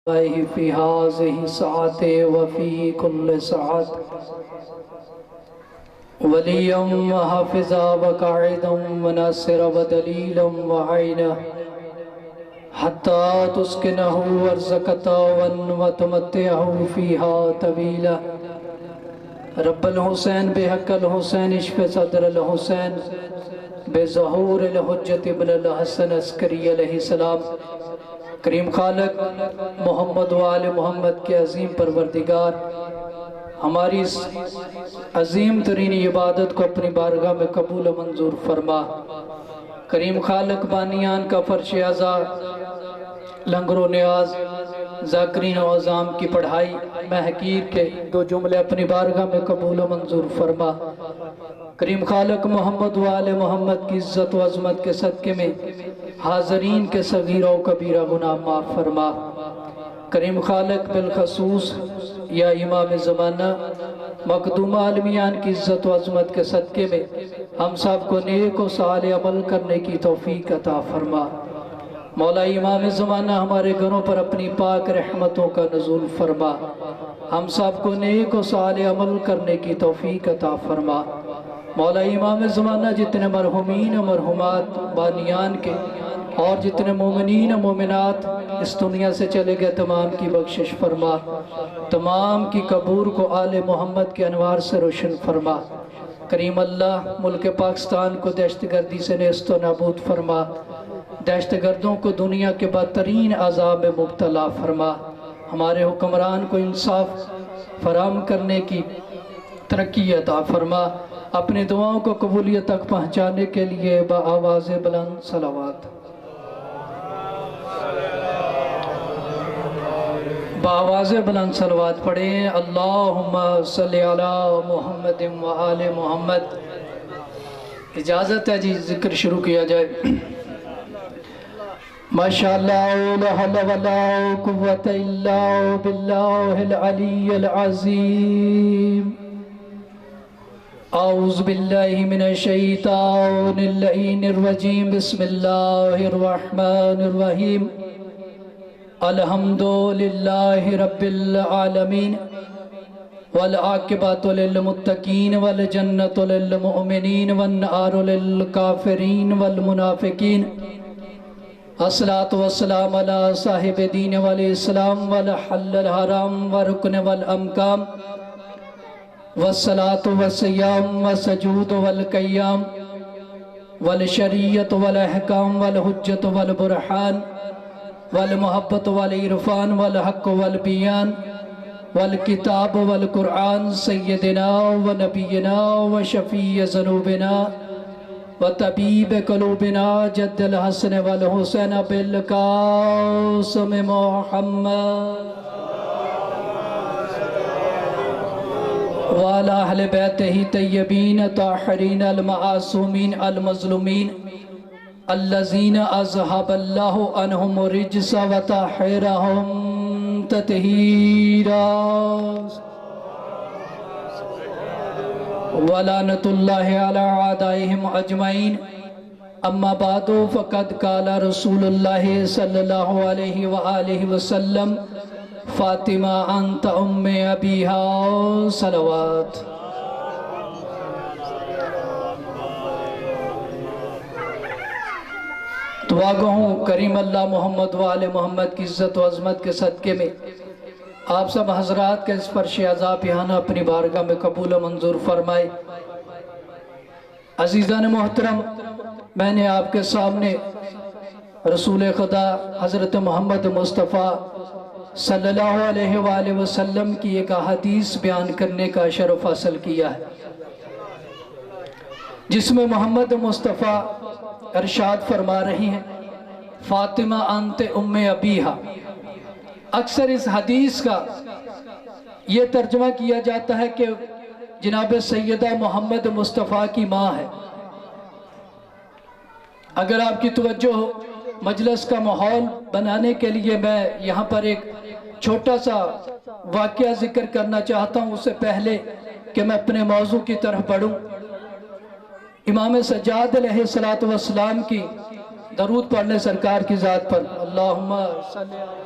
في هذه الساعة وفي كل ساعة وليا وحافظا وقاعدا وناصرا ودليلا وعينا حتى تسكنه وارزقته وتمتعه فيها طويلا رب الحسين بحق الحسين اشف صدر الحسين بظہور الحجت ابن الحسن عسکری علیہ السلام۔ کریم خالق محمد و آل محمد کے عظیم پروردگار، ہماری اس عظیم ترین عبادت کو اپنی بارگاہ میں قبول و منظور فرما۔ کریم خالق بانیان کا فرش اعضا، لنگر و نیاز، ذاکرین و عظام کی پڑھائی، میں حقیر کے دو جملے اپنی بارگاہ میں قبول و منظور فرما۔ کریم خالق محمد و آل محمد کی عزت و عظمت کے صدقے میں حاضرین کے صغیرہ و کبیرہ گناہ معاف فرما۔ کریم خالق بالخصوص یا امام زمانہ مقدوم عالمیان کی عزت و عظمت کے صدقے میں ہم سب کو نیک و صالح عمل کرنے کی توفیق عطا فرما۔ مولا امام زمانہ ہمارے گھروں پر اپنی پاک رحمتوں کا نزول فرما، ہم سب کو نیک و صالح عمل کرنے کی توفیق عطا فرما۔ مولا امام زمانہ جتنے مرحومین و مرحومات بانیان کے اور جتنے مومنین و مومنات اس دنیا سے چلے گئے تمام کی بخشش فرما، تمام کی قبور کو آل محمد کے انوار سے روشن فرما۔ کریم اللہ ملک پاکستان کو دہشت گردی سے نیست و نابود فرما، دہشت گردوں کو دنیا کے بدترین عذاب میں مبتلا فرما، ہمارے حکمران کو انصاف فراہم کرنے کی ترقی عطا فرما۔ اپنی دعاؤں کو قبولیت تک پہنچانے کے لیے بآواز بلند صلوات پڑھیں۔ اللہم صلی علی محمد و آل محمد۔ اجازت ہے جی ذکر شروع کیا جائے۔ ماشاءاللہ لا حول ولا قوة الا باللہ العلی العظیم۔ اعوذ باللہ من الشیطان اللعین الرجیم، بسم اللہ الرحمن الرحیم۔ الحمدللہ رب العالمین والعاقبۃ للمتقین والجنۃ للمؤمنین والنار للکافرین والمنافقین۔ الصلاة والسلام علی صاحب دین والاسلام والحل الحرام ورکن والامکام والصلاة والصیام والسجود والقیام والشریعت والاحکام والحجت والبرحان والمحبت والعرفان والحق والبیان والکتاب والقرآن سیدنا ونبینا وشفیع ذنوبنا وطبیب قلوبنا جد الحسن والحسین بالقاسم محمد وعلى اہل بیتہ طیبین طاہرین المعصومین المظلومین الذین اذہب اللہ عنہم الرجس وطہرہم تطہیرا ولعنۃ اللہ علی اعدائہم اجمعین۔ اما بعد فقد قال رسول اللہ صلی اللہ علیہ وآلہ وسلم فاطمہ انت ام ابیہا صلوات۔ دعا گہوں کریم اللہ محمد و آل محمد کی عزت و عظمت کے صدقے میں آپ سب حضرات کے اس فرش عذاب یہاں اپنی بارگاہ میں قبول و منظور فرمائے۔ عزیزان محترم، میں نے آپ کے سامنے رسول خدا حضرت محمد مصطفیٰ صلی اللہ علیہ وآلہ وسلم کی ایک حدیث بیان کرنے کا شرف حاصل کیا ہے، جس میں محمد مصطفیٰ ارشاد فرما رہی ہیں فاطمہ انت ام ابیہا۔ اکثر اس حدیث کا یہ ترجمہ کیا جاتا ہے کہ جناب سیدہ محمد مصطفیٰ کی ماں ہے۔ اگر آپ کی توجہ ہو مجلس کا ماحول بنانے کے لیے میں یہاں پر ایک چھوٹا سا واقعہ ذکر کرنا چاہتا ہوں، اس سے پہلے کہ میں اپنے موضوع کی طرف بڑھوں۔ امام سجاد علیہ السلام کی درود پڑھنے سرکار کی ذات پر، اللہم صلی اللہ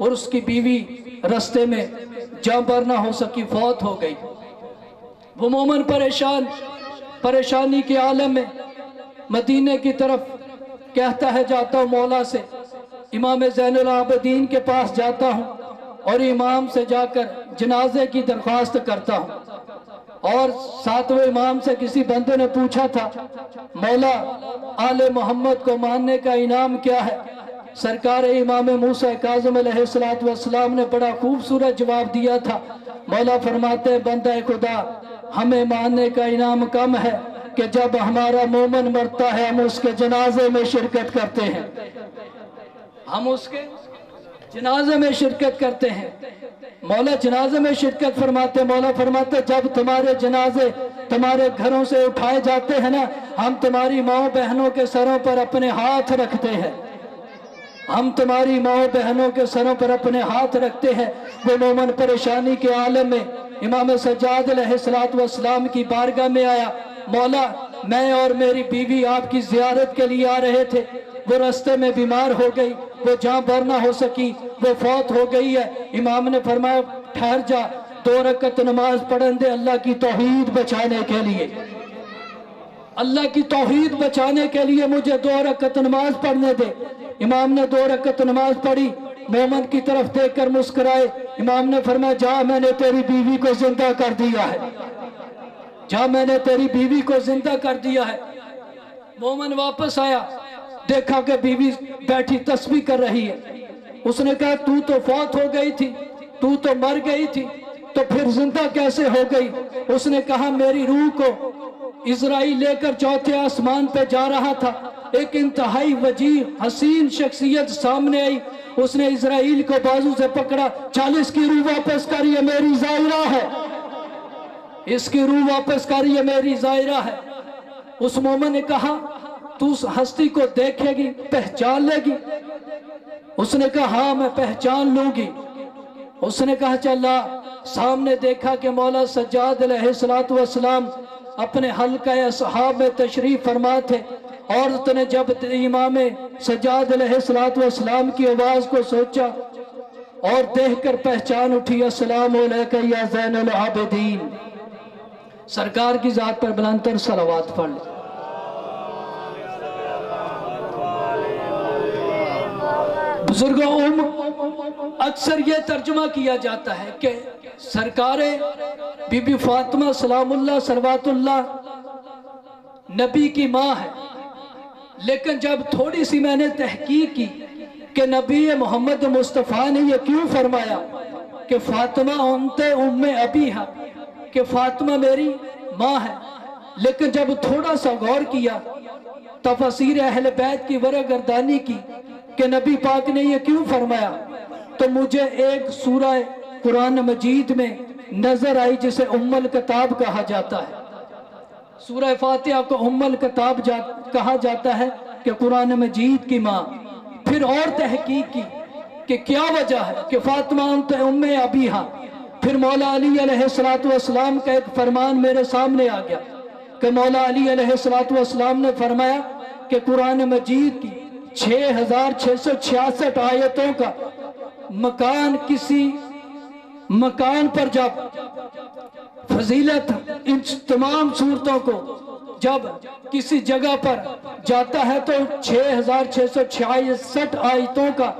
اور اس کی بیوی رستے میں جاں بر نہ ہو سکی، فوت ہو گئی۔ وہ مومن پریشانی کے عالم میں مدینے کی طرف کہتا ہے جاتا ہوں مولا سے، امام زین العابدین کے پاس جاتا ہوں اور امام سے جا کر جنازے کی درخواست کرتا ہوں۔ اور ساتویں امام سے کسی بندے نے پوچھا تھا مولا آل محمد کو ماننے کا انعام کیا ہے؟ سرکار امام موسیٰ کاظم علیہ السلام نے بڑا خوبصورت جواب دیا تھا۔ مولا فرماتے ہیں بندہ خدا ہمیں ماننے کا انعام کم ہے کہ جب ہمارا مومن مرتا ہے ہم اس کے جنازے میں شرکت کرتے ہیں، ہم اس کے جنازے میں شرکت کرتے ہیں۔ مولا جنازے میں شرکت فرماتے، مولا فرماتے جب تمہارے جنازے تمہارے گھروں سے اٹھائے جاتے ہیں نا، ہم تمہاری ماں بہنوں کے سروں پر اپنے ہاتھ رکھتے ہیں، ہم تمہاری ماں بہنوں کے سروں پر اپنے ہاتھ رکھتے ہیں۔ وہ مومن پریشانی کے عالم میں امام سجاد علیہ السلام کی بارگاہ میں آیا، مولا میں اور میری بیوی آپ کی زیارت کے لیے آ رہے تھے، وہ رستے میں بیمار ہو گئی، وہ جاں بر نہ ہو سکی، وہ فوت ہو گئی ہے۔ امام نے فرمایا ٹھہر جا، 2 رکعت نماز پڑھن دے اللہ کی توحید بچانے کے لیے، اللہ کی توحید بچانے کے لیے مجھے 2 رکعت نماز پڑھنے دے۔ امام نے 2 رکعت نماز پڑھی، مومن کی طرف دیکھ کر مسکرائے، امام نے فرمایا جا میں نے تیری بیوی کو زندہ کر دیا ہے، جا میں نے تیری بیوی کو زندہ کر دیا ہے۔ مومن واپس آیا، دیکھا کہ بیوی بیٹھی تسبیح کر رہی ہے۔ اس نے کہا تو تو فوت ہو گئی تھی، تو تو مر گئی تھی، تو پھر زندہ کیسے ہو گئی؟ اس نے کہا میری روح کو اسرائیل لے کر 4تھے آسمان پہ جا رہا تھا، ایک انتہائی وجیح حسین شخصیت سامنے آئی، اس نے اسرائیل کو بازو سے پکڑا، 40 کی روح واپس کر، یہ میری زائرہ ہے، اس کی روح واپس کر، یہ میری زائرہ ہے۔ اس مومن نے کہا تو اس ہستی کو دیکھے گی، پہچان لے گی؟ اس نے کہا ہاں میں پہچان لوں گی۔ اس نے کہا چلا، سامنے دیکھا کہ مولا سجاد علیہ السلام اپنے حلقہ اصحاب میں تشریف فرما تھے۔ عورت نے جب امام سجاد علیہ السلام کی آواز کو سوچا اور دیکھ کر پہچان اٹھی، السلام علیکہ یا زین العابدین۔ سرکار کی ذات پر بلند تر صلوات پڑھ لیں۔ بزرگوں اکثر یہ ترجمہ کیا جاتا ہے کہ سرکار بی بی فاطمہ سلام اللہ صلوات اللہ نبی کی ماں ہے، لیکن جب تھوڑی سی میں نے تحقیق کی کہ نبی محمد مصطفیٰ نے یہ کیوں فرمایا کہ فاطمہ انت ام ابیہا، کہ فاطمہ میری ماں ہے، لیکن جب تھوڑا سا غور کیا، تفسیر اہل بیت کی ورگردانی کی کہ نبی پاک نے یہ کیوں فرمایا، تو مجھے ایک سورہ قرآن مجید میں نظر آئی جسے ام الکتاب کہا جاتا ہے۔ سورہ فاتحہ کو ام الکتاب کہا جاتا ہے کہ قرآن مجید کی ماں۔ پھر اور تحقیق کی کہ کیا وجہ ہے کہ فاطمہ انت ام ابیہا۔ پھر مولا علی علیہ السلام کا ایک فرمان میرے سامنے آ گیا کہ مولا علی علیہ السلام نے فرمایا کہ قرآن مجید کی 6666 آیتوں کا مکان کسی مکان پر جب فضیلت ان تمام صورتوں کو جب کسی جگہ پر جاتا ہے تو 6666 آیتوں کا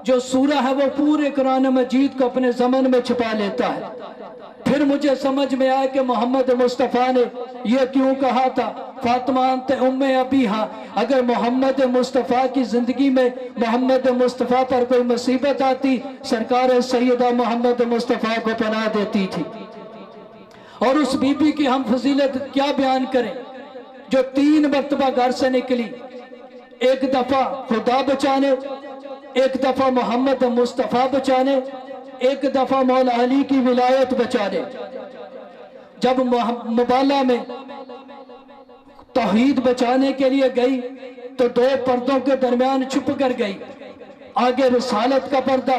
جو سورہ ہے وہ پورے قرآن مجید کو اپنے ضمن میں چھپا لیتا ہے۔ پھر مجھے سمجھ میں آیا کہ محمد مصطفیٰ نے یہ کیوں کہا تھا فاطمہ انت ام ابیہا۔ اگر محمد مصطفیٰ کی زندگی میں محمد مصطفیٰ پر کوئی مصیبت آتی، سرکار سیدہ محمد مصطفیٰ کو پناہ دیتی تھی۔ اور اس بی بی کی ہم فضیلت کیا بیان کریں جو 3 مرتبہ گھر سے نکلی، ایک دفعہ خدا بچانے، ایک دفعہ محمد مصطفیٰ بچانے، ایک دفعہ مولا علی کی ولایت بچانے۔ جب مبالہ میں توحید بچانے کے لیے گئی تو 2 پردوں کے درمیان چھپ کر گئی، آگے رسالت کا پردہ،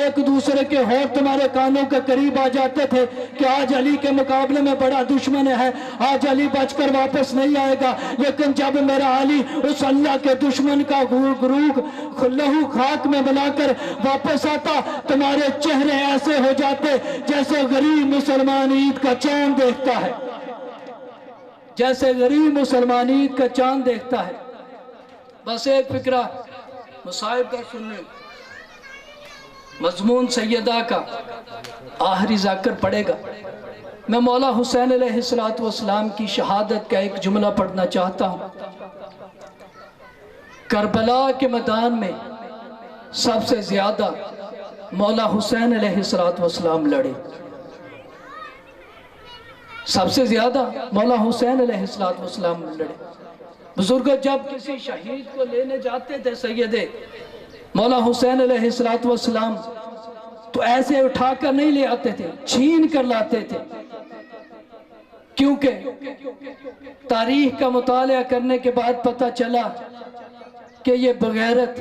ایک دوسرے کے ہونٹ تمہارے کانوں کے قریب آ جاتے تھے کہ آج علی کے مقابلے میں بڑا دشمن ہے، آج علی بچ کر واپس نہیں آئے گا، لیکن جب میرا علی اس اللہ کے دشمن کا گروہ لہو خاک میں ملا کر واپس آتا، تمہارے چہرے ایسے ہو جاتے جیسے غریب مسلمان عید کا چاند دیکھتا ہے، جیسے غریب مسلمان عید کا چاند دیکھتا ہے۔ بس ایک فکرہ مصائب کا سننے، مضمون سیدہ کا آخری ذکر پڑے گا۔ میں مولا حسین علیہ السلام کی شہادت کا ایک جملہ پڑھنا چاہتا ہوں۔ کربلا کے میدان میں سب سے زیادہ مولا حسین علیہ السلام لڑے، سب سے زیادہ مولا حسین علیہ السلام لڑے۔ بزرگوں، جب کسی شہید کو لینے جاتے تھے سیدے مولا حسین علیہ السلام، تو ایسے اٹھا کر نہیں لے آتے تھے، چھین کر لاتے تھے، کیونکہ تاریخ کا مطالعہ کرنے کے بعد پتہ چلا کہ یہ بغیرت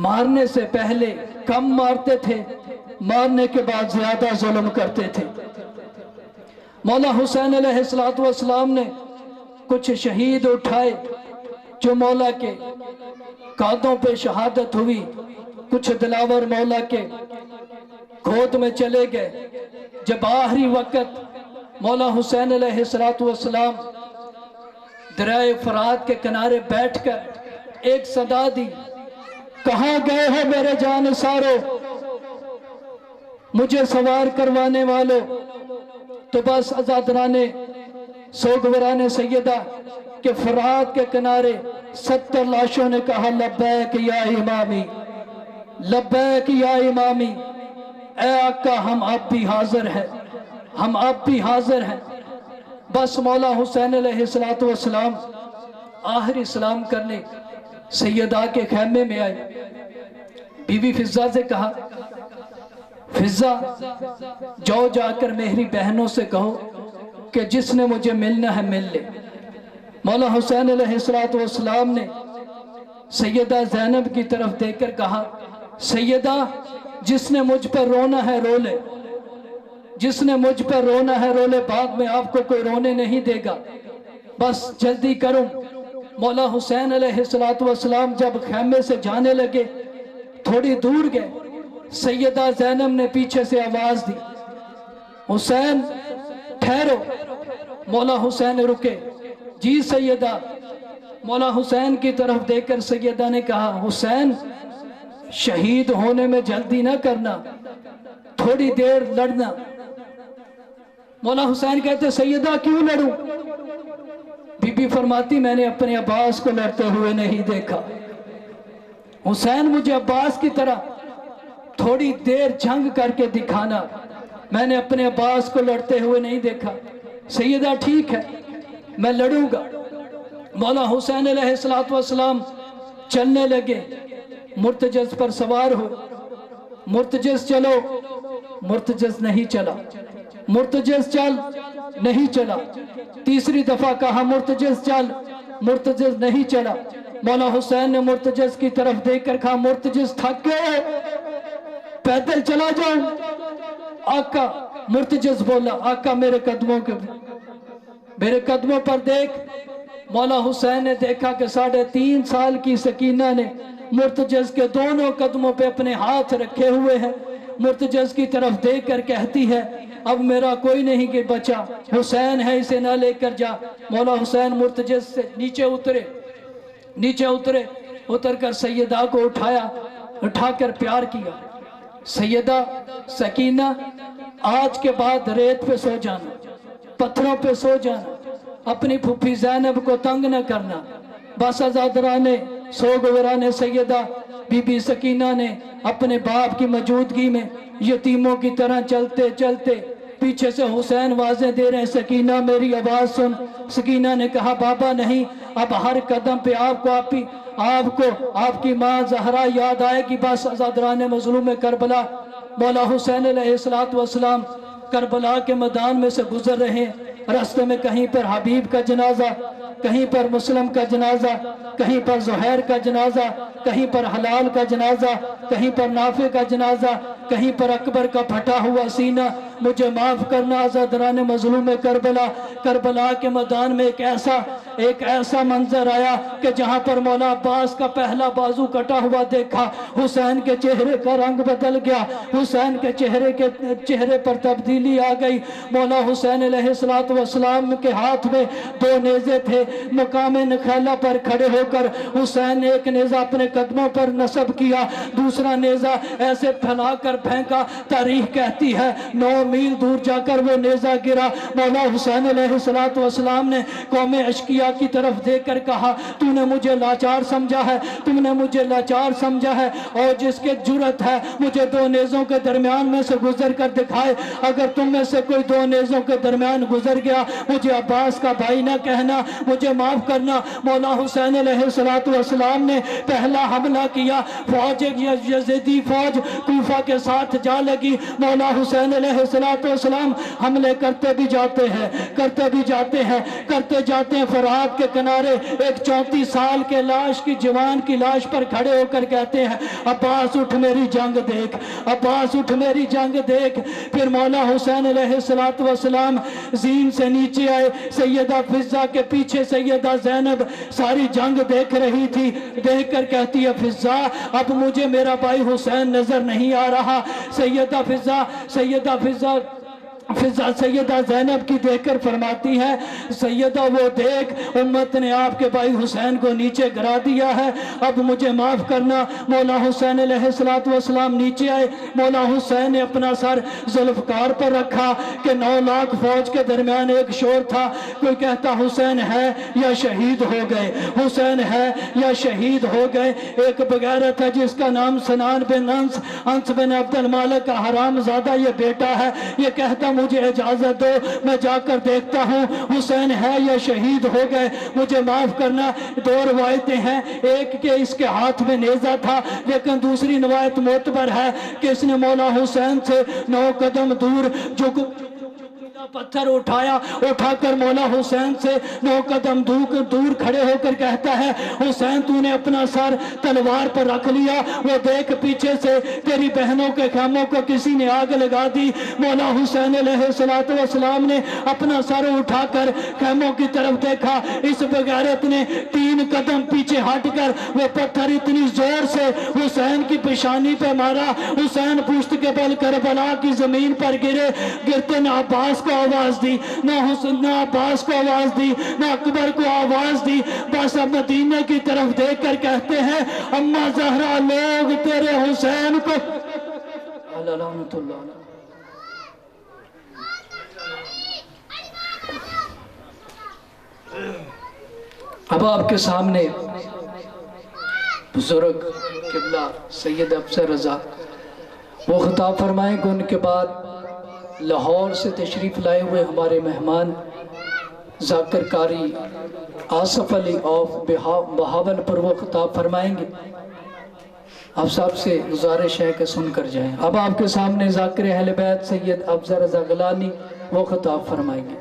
مارنے سے پہلے کم مارتے تھے، مارنے کے بعد زیادہ ظلم کرتے تھے۔ مولا حسین علیہ السلام نے کچھ شہید اٹھائے جو مولا کے قدموں پہ شہادت ہوئی، کچھ دلاور مولا کے گود میں چلے گئے۔ جب آخری وقت مولا حسین علیہ السلام دریائے فرات کے کنارے بیٹھ کر ایک صدا دی، کہاں گئے ہو میرے جانثارو، مجھے سوار کروانے والو؟ تو بس عزادرانے سوگورانے سیدہ کہ فرات کے کنارے 70 لاشوں نے کہا لبیک یا امامی، لبیک یا امامی، اے آقا ہم اب بھی حاضر ہیں، ہم اب بھی حاضر ہیں۔ بس مولا حسین علیہ السلام آخری سلام کرنے سیدہ کے خیمے میں آئے۔ بی بی فضہ سے کہا، فضہ جاؤ جا کر میری بہنوں سے کہو کہ جس نے مجھے ملنا ہے مل لے۔ مولا حسین علیہ السلام نے سیدہ زینب کی طرف دیکھ کر کہا، سیدہ جس نے مجھ پر رونا ہے رو لے، جس نے مجھ پر رونا ہے رو لے، بعد میں آپ کو کوئی رونے نہیں دے گا، بس جلدی کروں۔ مولا حسین علیہ السلام جب خیمے سے جانے لگے، تھوڑی دور گئے، سیدہ زینب نے پیچھے سے آواز دی، حسین ٹھہرو۔ مولا حسین رکے، جی سیدہ۔ مولا حسین کی طرف دیکھ کر سیدہ نے کہا، حسین شہید ہونے میں جلدی نہ کرنا، تھوڑی دیر لڑنا۔ مولا حسین کہتے، سیدہ کیوں لڑوں؟ بی بی فرماتی، میں نے اپنے عباس کو لڑتے ہوئے نہیں دیکھا، حسین مجھے عباس کی طرح تھوڑی دیر جنگ کر کے دکھانا، میں نے اپنے عباس کو لڑتے ہوئے نہیں دیکھا۔ سیدہ ٹھیک ہے میں لڑوں گا۔ مولا حسین علیہ السلام چلنے لگے، مرتجز پر سوار ہو، مرتجز چلو، مرتجز نہیں چلا، مرتجز چل، نہیں چلا، تیسری دفعہ کہا مرتجز چل، مرتجز نہیں چلا۔ مولا حسین نے مرتجز کی طرف دیکھ کر کہا، مرتجز تھک گئے، پیدل چلا جاؤں؟ آقا، مرتجز بولا، آقا میرے قدموں پر دیکھ۔ مولا حسین نے دیکھا کہ 3.5 سال کی سکینہ نے مرتجز کے دونوں قدموں پہ اپنے ہاتھ رکھے ہوئے ہیں۔ مرتجز کی طرف دیکھ کر کہتی ہے، اب میرا کوئی نہیں کہ بچا، حسین ہے اسے نہ لے کر جا۔ مولا حسین مرتجز سے نیچے اترے، اتر کر سیدہ کو اٹھا کر پیار کیا۔ سیدہ سکینہ، آج کے بعد ریت پہ سو جانا، پتھروں پہ سو جانا، اپنی پھوپھی زینب کو تنگ نہ کرنا۔ بس آزادرانے سوگورانے سیدہ بی بی سکینہ نے اپنے باپ کی موجودگی میں یتیموں کی طرح چلتے چلتے، پیچھے سے حسین واضح دے رہے ہیں، سکینہ میری آواز سن۔ سکینہ نے کہا، بابا نہیں، اب ہر قدم پہ آپ کو آپ کی ماں زہرا یاد آئے گی۔ بس آزادران مظلوم کربلا مولا حسین علیہ السلام کربلا کے میدان میں سے گزر رہے ہیں۔ راستے میں کہیں پر حبیب کا جنازہ، کہیں پر مسلم کا جنازہ، کہیں پر زہیر کا جنازہ، کہیں پر حلال کا جنازہ، کہیں پر نافع کا جنازہ، کہیں پر اکبر کا پھٹا ہوا سینہ۔ مجھے معاف کرنا عزادران مظلوم کربلا۔ کربلا کے میدان میں ایک ایسا منظر آیا کہ جہاں پر مولا عباس کا پہلا بازو کٹا ہوا دیکھا، حسین کے چہرے کا رنگ بدل گیا، حسین کے چہرے پر تبدیلی آ گئی۔ مولا حسین علیہ السلام کے ہاتھ میں 2 نیزے تھے۔ مقام نخیلہ پر کھڑے ہو کر حسین نے ایک نیزہ اپنے قدموں پر نصب کیا، دوسرا نیزہ ایسے پھیلا کر پھینکا، تاریخ کہتی ہے 9 میل دور جا کر وہ نیزہ گرا۔ مولا حسین علیہ السلام نے قوم اشقیاء کی طرف دیکھ کر کہا، تو نے مجھے لاچار سمجھا ہے، تم نے مجھے لاچار سمجھا ہے، اور جس کے جرأت ہے مجھے 2 نیزوں کے درمیان میں سے گزر کر دکھائے۔ اگر تم میں سے کوئی 2 نیزوں کے درمیان گزر گیا، مجھے عباس کا بھائی نہ کہنا، مجھے معاف کرنا۔ مولا حسین علیہ السلام نے پہلا حملہ کیا، فوج یزیدی فوج کوفہ کے ساتھ جا لگی۔ مولا حسین علیہ السلام حملے کرتے بھی جاتے ہیں، کرتے جاتے ہیں۔ فرات کے کنارے ایک 34 سال کے جوان کی لاش پر کھڑے ہو کر کہتے ہیں، عباس اٹھ میری جنگ دیکھ، عباس اٹھ میری جنگ دیکھ۔ پھر مولا حسین علیہ السلام زین سے نیچے آئے، سیدہ فضہ کے پیچھے سیدہ زینب ساری جنگ دیکھ رہی تھی۔ دیکھ کر کہتی ہے، فضہ اب مجھے میرا بھائی حسین نظر نہیں آ رہا۔ سیدہ زینب کی دیکھ کر فرماتی ہے، سیدہ وہ دیکھ، امت نے آپ کے بھائی حسین کو نیچے گرا دیا ہے، اب مجھے معاف کرنا۔ مولا حسین علیہ السلام نیچے آئے، مولا حسین نے اپنا سر ذوالفقار پر رکھا کہ 9 لاکھ فوج کے درمیان ایک شور تھا، کوئی کہتا حسین ہے یا شہید ہو گئے، حسین ہے یا شہید ہو گئے۔ ایک بغیرت ہے جس کا نام سنان بن انس بن عبد المالک کا حرام زادہ یہ بیٹا ہے، یہ کہتا مجھے اجازت دو میں جا کر دیکھتا ہوں حسین ہے یا شہید ہو گئے، مجھے معاف کرنا۔ 2 روایتیں ہیں، ایک کہ اس کے ہاتھ میں نیزہ تھا، لیکن دوسری روایت معتبر ہے کہ اس نے مولا حسین سے 9 قدم دور پتھر اٹھا کر مولا حسین سے 9 قدم دور کھڑے ہو کر کہتا ہے، حسین تو نے اپنا سر تلوار پر رکھ لیا، وہ دیکھ پیچھے سے تیری بہنوں کے خیموں کو کسی نے آگ لگا دی۔ مولا حسین علیہ السلام نے اپنا سر اٹھا کر خیموں کی طرف دیکھا، اس بغیرت نے 3 قدم پیچھے ہٹ کر وہ پتھر اتنی زور سے حسین کی پیشانی پہ مارا، حسین پشت کے بل کربلا کی زمین پر گرتے نہ عباس کو آواز دی، نہ عباس کو آواز دی، نہ اکبر کو آواز دی، بس اب مدینے کی طرف دیکھ کر کہتے ہیں، اما زہرا لوگ تیرے حسین کو لعنت اللہ علیہ۔ اب آپ کے سامنے بزرگ قبلہ سید افضل رضا وہ خطاب فرمائیں گے، ان کے بعد لاہور سے تشریف لائے ہوئے ہمارے مہمان ذاکر قاری آصف علی آف بہاول پر وہ خطاب فرمائیں گے۔ آپ صاحب سے گزارش ہے کہ سن کر جائیں۔ اب آپ کے سامنے ذاکر اہل بیت سید افضل رضا گیلانی وہ خطاب فرمائیں گے۔